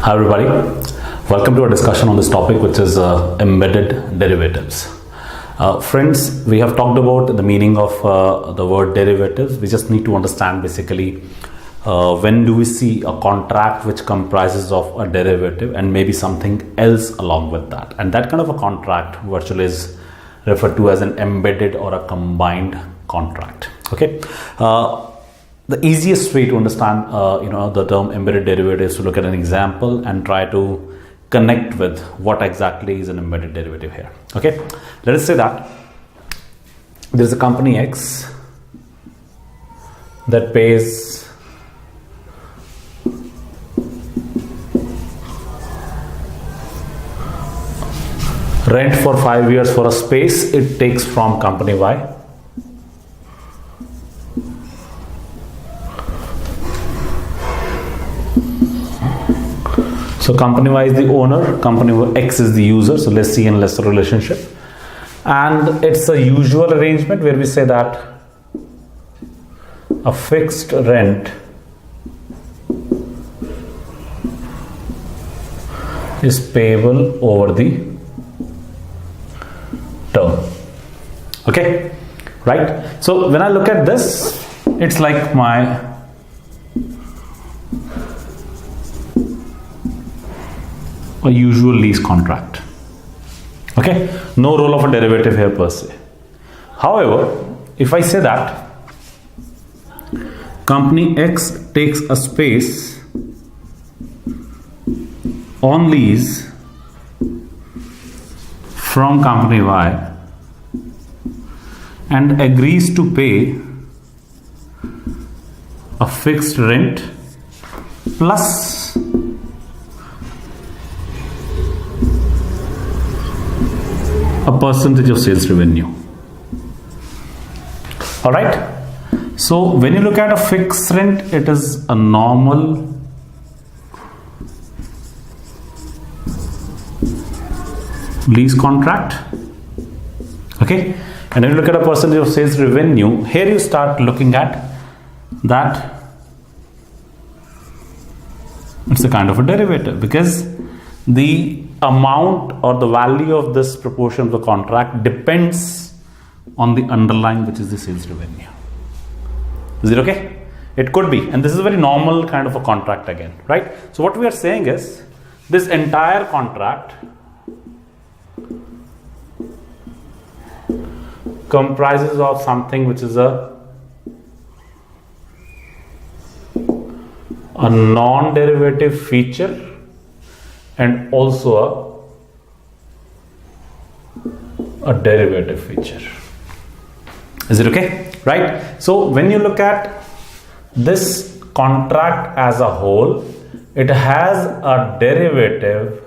Hi everybody, welcome to a discussion on this topic, which is embedded derivatives. Friends, we have talked about the meaning of the word derivatives. We just need to understand basically when do we see a contract which comprises of a derivative and maybe something else along with that, and that kind of a contract virtually is referred to as an embedded or a combined contract. Okay. The easiest way to understand the term embedded derivative is to look at an example and try to connect with what exactly is an embedded derivative here. Okay, let us say that there is a company X that pays rent for 5 years for a space it takes from company Y. So company Y is the owner, company X is the user. So let's see in lesser relationship, and it's a usual arrangement where we say that a fixed rent is payable over the term. Okay, right? So when I look at this, it's like my a usual lease contract. Okay, no role of a derivative here per se. However, if I say that company X takes a space on lease from company Y and agrees to pay a fixed rent plus a percentage of sales revenue. All right. So when you look at a fixed rent, it is a normal lease contract. Okay. And when you look at a percentage of sales revenue, here you start looking at that it's a kind of a derivative, because the amount or the value of this proportion of the contract depends on the underlying, which is the sales revenue. Is it okay? It could be, and this is a very normal kind of a contract again, right? So what we are saying is this entire contract comprises of something which is a non-derivative feature and also a derivative feature. Is it okay? Right? So when you look at this contract as a whole, it has a derivative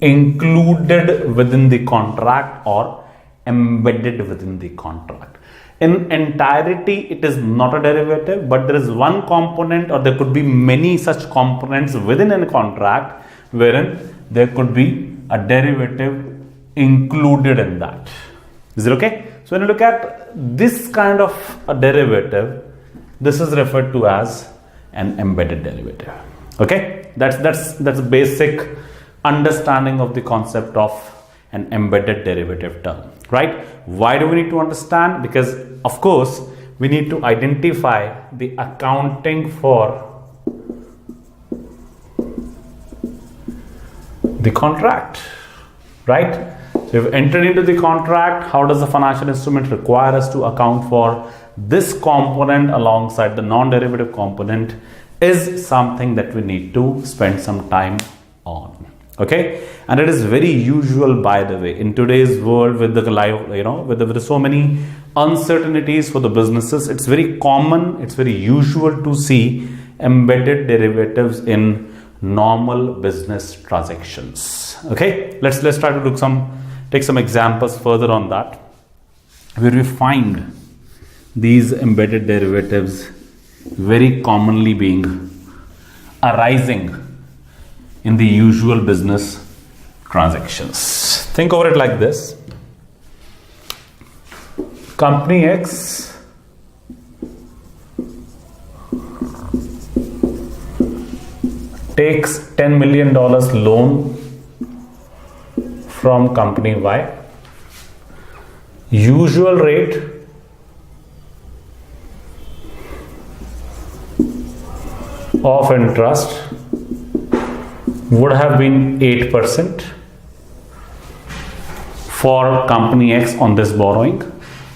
included within the contract or embedded within the contract. In entirety, it is not a derivative, but there is one component, or there could be many such components within a contract wherein there could be a derivative included in that. Is it okay? So when you look at this kind of a derivative, this is referred to as an embedded derivative. Okay, that's basic understanding of the concept of an embedded derivative term. Right? Why do we need to understand? Because of course we need to identify the accounting for the contract, right? So if entered into the contract, how does the financial instrument require us to account for this component alongside the non-derivative component is something that we need to spend some time on. Okay, and it is very usual, by the way, in today's world with the live, with so many uncertainties for the businesses. It's very common, it's very usual to see embedded derivatives in normal business transactions. Okay, let's try to take some examples further on that, where we find these embedded derivatives very commonly arising in the usual business transactions. Think over it like this. Company X takes $10 million loan from company Y. Usual rate of interest would have been 8% for company X on this borrowing.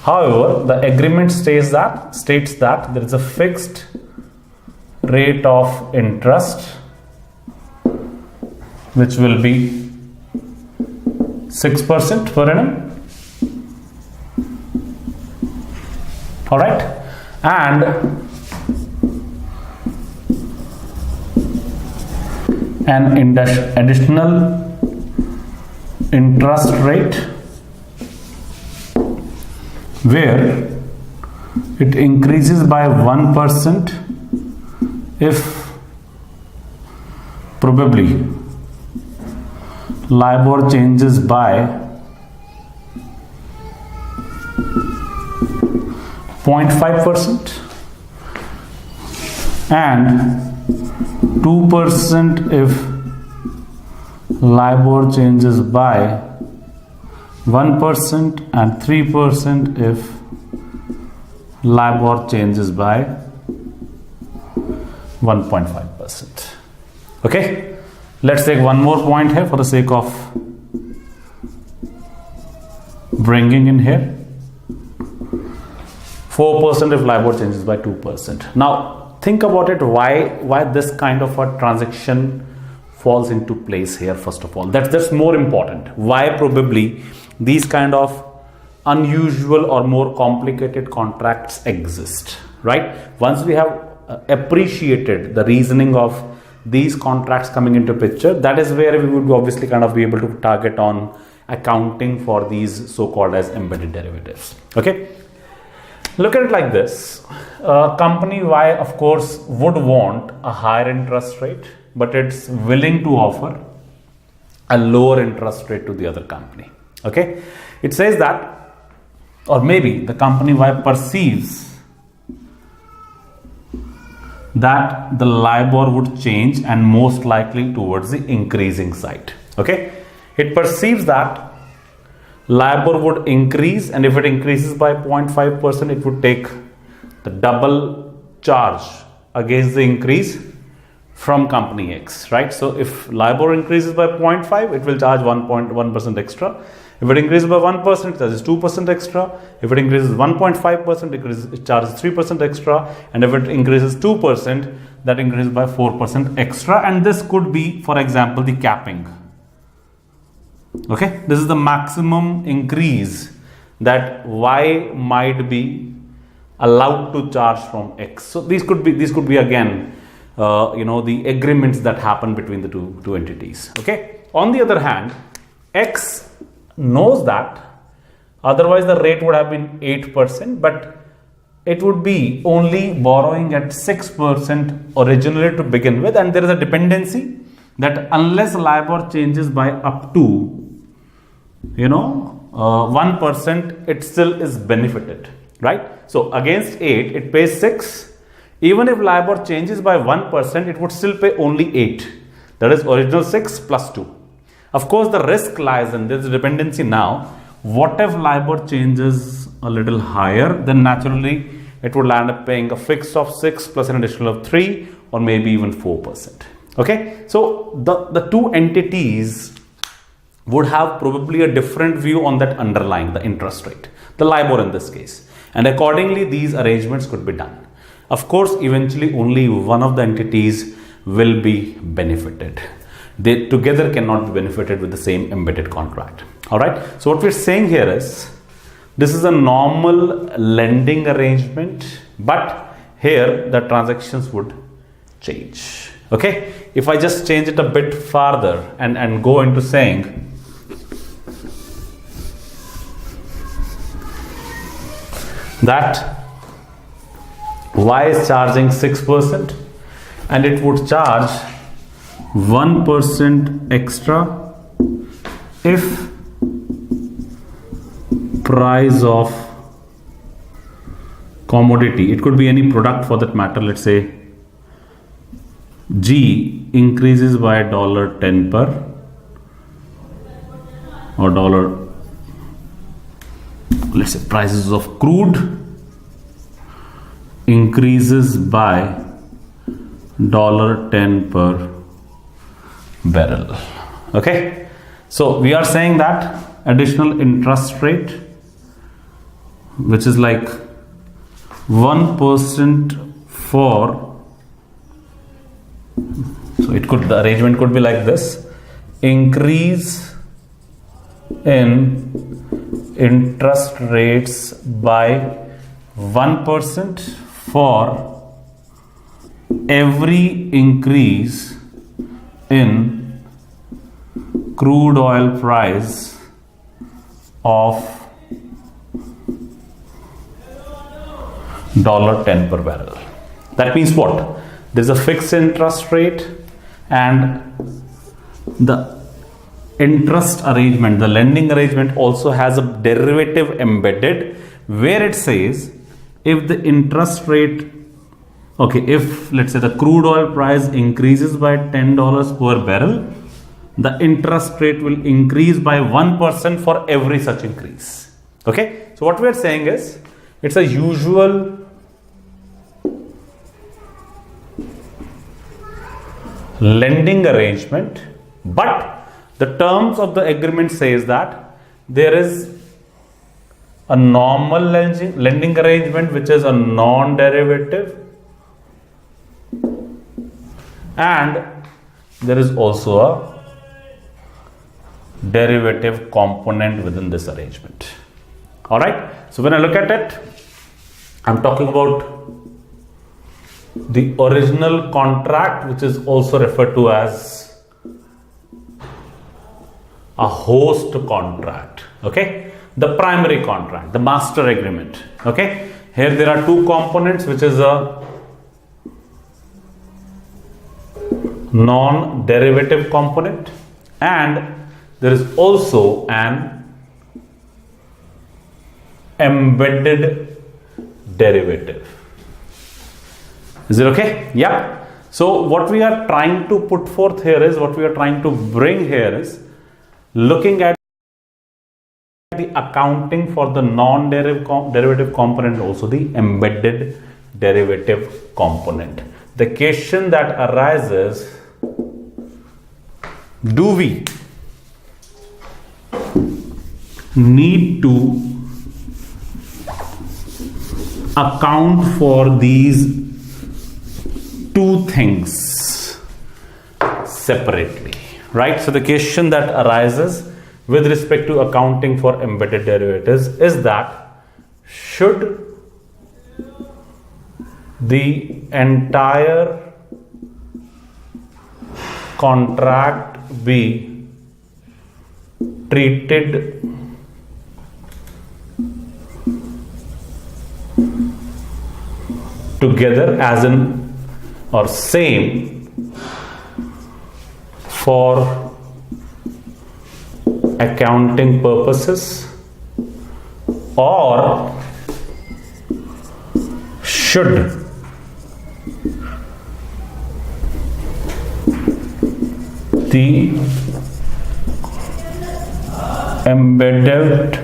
However, the agreement states that there is a fixed rate of interest which will be 6% per annum. All right, and an additional interest rate where it increases by 1% if probably LIBOR changes by 0.5% and 2% if LIBOR changes by 1% and 3% if LIBOR changes by 1.5%. Okay, let's take one more point here for the sake of bringing in here. 4% if LIBOR changes by 2%. Now think about it, why this kind of a transaction falls into place here. First of all, that's more important. Why probably these kind of unusual or more complicated contracts exist, right? Once we have appreciated the reasoning of these contracts coming into picture, that is where we would obviously kind of be able to target on accounting for these so-called as embedded derivatives. Okay, look at it like this. Company Y of course would want a higher interest rate, but it's willing to offer a lower interest rate to the other company. Okay, it says that, or maybe the company Y perceives that the LIBOR would change and most likely towards the increasing side. Okay, it perceives that LIBOR would increase, and if it increases by 0.5%, it would take the double charge against the increase from company X, right? So if LIBOR increases by 0.5, it will charge 1.1% extra. If it increases by 1%, it charges 2% extra. If it increases 1.5%, it charges 3% extra. And if it increases 2%, that increases by 4% extra. And this could be, for example, the capping. Okay, this is the maximum increase that Y might be allowed to charge from X. So these could be again, the agreements that happen between the two entities. Okay. On the other hand, X knows that otherwise the rate would have been 8%, but it would be only borrowing at 6% originally to begin with, and there is a dependency that unless LIBOR changes by up to 1%, it still is benefited, right? So against 8, it pays 6. Even if LIBOR changes by 1%, it would still pay only 8. That is original 6 plus 2. Of course, the risk lies in this dependency now. What if LIBOR changes a little higher? Then naturally, it would land up paying a fixed of 6 plus an additional of 3 or maybe even 4%. Okay, so the two entities would have probably a different view on that underlying the interest rate, the LIBOR in this case. And accordingly, these arrangements could be done. Of course, eventually only one of the entities will be benefited. They together cannot be benefited with the same embedded contract. All right. So what we're saying here is this is a normal lending arrangement, but here the transactions would change. Okay. If I just change it a bit farther and go into saying that Y is charging 6% and it would charge 1% extra if price of commodity, it could be any product for that matter, let's say G increases by $10 per or let's say prices of crude increases by $10 per barrel. Okay, so we are saying that additional interest rate, which is like 1% for, so the arrangement could be like this: increase in interest rates by 1% for every increase in crude oil price of $10 per barrel. That means what? There's a fixed interest rate, and the interest arrangement, the lending arrangement, also has a derivative embedded where it says if the interest rate, okay, if let's say the crude oil price increases by $10 per barrel, the interest rate will increase by 1% for every such increase. Okay, so what we are saying is it's a usual lending arrangement, but the terms of the agreement says that there is a normal lending arrangement which is a non-derivative, and there is also a derivative component within this arrangement. All right, so when I look at it, I'm talking about the original contract, which is also referred to as a host contract. Okay, the primary contract, the master agreement. Okay, here there are two components, which is a non-derivative component, and there is also an embedded derivative. Is it okay? Yeah. So what we are trying to put forth here is, what we are trying to bring here is looking at the accounting for the non-derivative component, also the embedded derivative component. The question that arises, do we need to account for these two things separately, right? So the question that arises with respect to accounting for embedded derivatives is that should the entire contract be treated together as in or same for accounting purposes, or should the embedded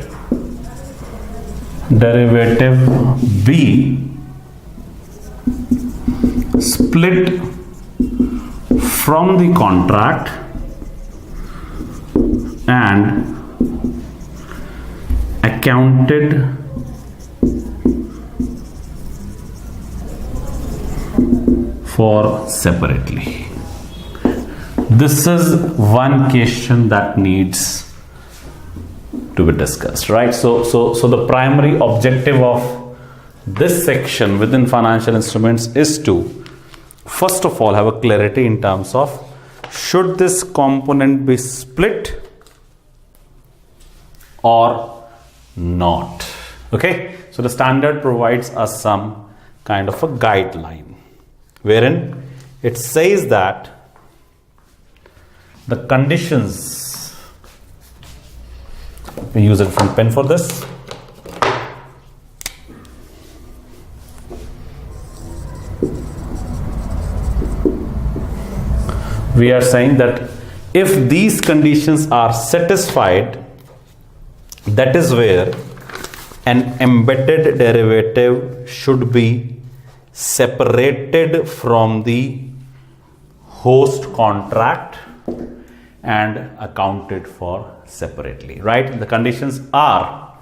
derivative be split from the contract and accounted for separately. This is one question that needs to be discussed, right? So the primary objective of this section within financial instruments is to first of all have a clarity in terms of should this component be split or not. Okay, so the standard provides us some kind of a guideline wherein it says that the conditions, we use a different pen for this. we are saying that if these conditions are satisfied, that is where an embedded derivative should be separated from the host contract and accounted for separately, right? The conditions are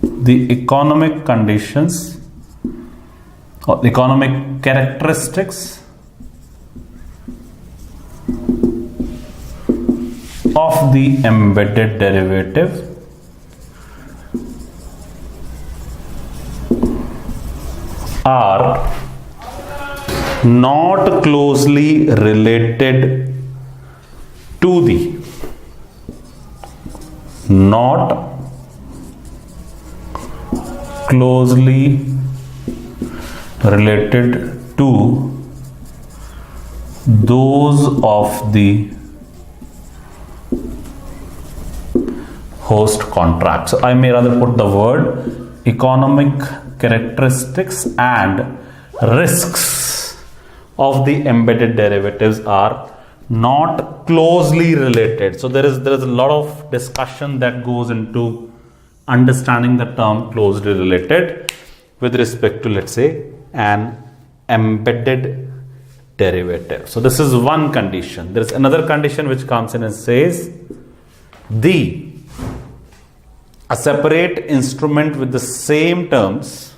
the economic conditions or the economic characteristics of the embedded derivative are not closely related to the those of the host contract. So I may rather put the word economic characteristics and risks of the embedded derivatives are not closely related. So there is a lot of discussion that goes into understanding the term closely related with respect to, let's say, an embedded derivative. So this is one condition. There is another condition which comes in and says a separate instrument with the same terms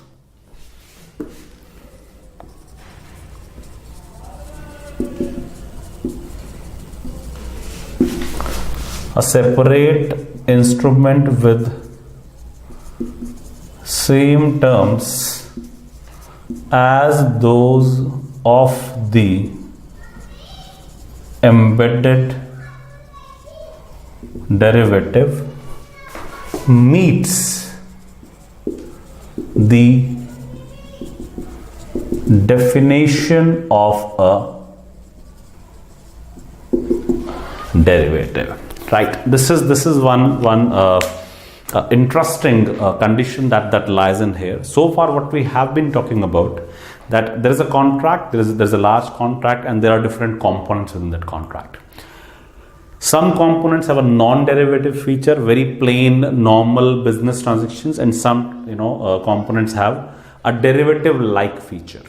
same terms as those of the embedded derivative meets the definition of a derivative, right? This is one interesting condition that lies in here. So far what we have been talking about, that there is a contract, there's a large contract, and there are different components within that contract. Some components have a non-derivative feature, very plain normal business transactions, and some components have a derivative like feature.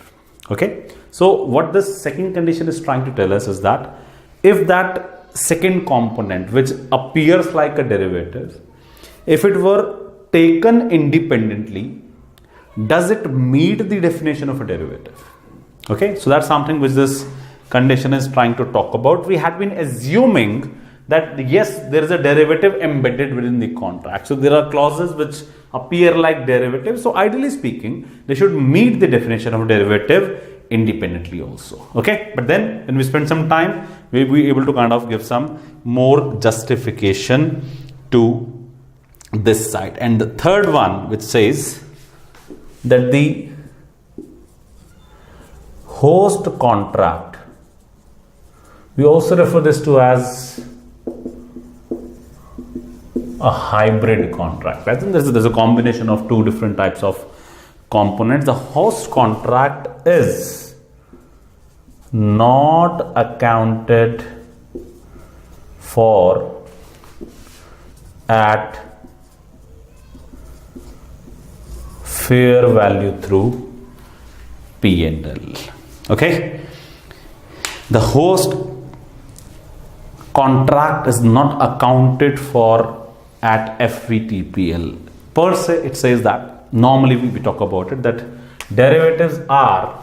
Okay, so what this second condition is trying to tell us is that if that second component, which appears like a derivative, if it were taken independently, does it meet the definition of a derivative? Okay, so that's something which this condition is trying to talk about. We had been assuming that yes, there is a derivative embedded within the contract. So there are clauses which appear like derivatives. So ideally speaking, they should meet the definition of derivative independently also. Okay, but then when we spend some time, we'll be able to kind of give some more justification to this side. And the third one, which says that the host contract, we also refer this to as a hybrid contract. I think there's a combination of two different types of components. The host contract is not accounted for at fair value through P&L. Okay, the host contract is not accounted for at FVTPL per se. It says that normally we talk about it, that derivatives are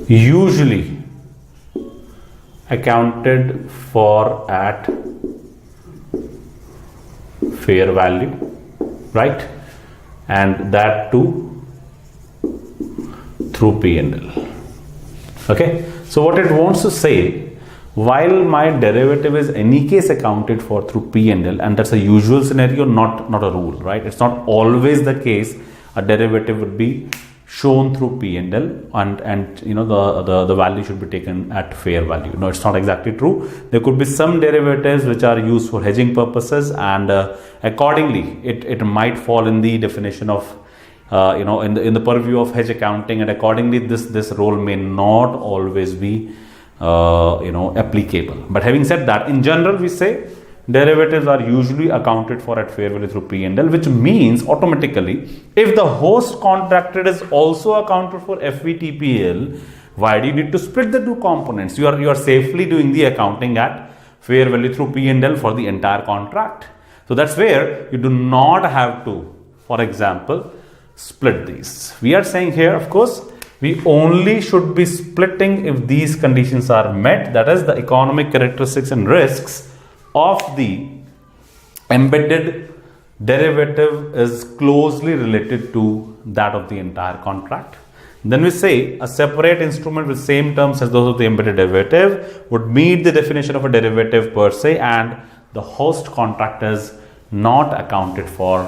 usually accounted for at fair value, right? And that too through P&L. Okay, so what it wants to say, while my derivative is any case accounted for through P&L, and that's a usual scenario, not a rule, right? It's not always the case a derivative would be shown through P&L, and you know the value should be taken at fair value. No, it's not exactly true. There could be some derivatives which are used for hedging purposes, and accordingly it might fall in the definition of in the purview of hedge accounting, and accordingly this role may not always be applicable. But having said that, in general we say derivatives are usually accounted for at fair value through P&L, which means automatically if the host contracted is also accounted for FVTPL, why do you need to split the two components? You are safely doing the accounting at fair value through P&L for the entire contract. So that's where you do not have to, for example, split these. We are saying here, of course, we only should be splitting if these conditions are met, that is the economic characteristics and risks of the embedded derivative is closely related to that of the entire contract. Then we say a separate instrument with same terms as those of the embedded derivative would meet the definition of a derivative per se, and the host contract is not accounted for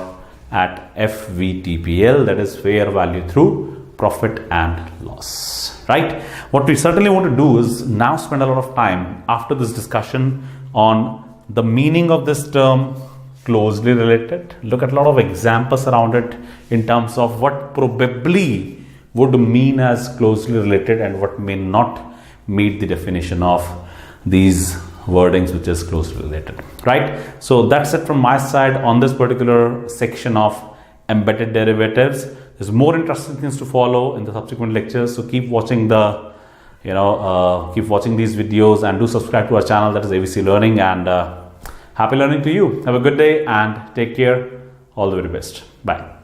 at FVTPL, that is fair value through profit and loss, right? What we certainly want to do is now spend a lot of time after this discussion on the meaning of this term closely related, look at a lot of examples around it in terms of what probably would mean as closely related and what may not meet the definition of these wordings which is closely related, right? So that's it from my side on this particular section of embedded derivatives. There's more interesting things to follow in the subsequent lectures, so keep watching keep watching these videos, and do subscribe to our channel, that is AVC Learning, and happy learning to you. Have a good day and take care. All the very best. Bye.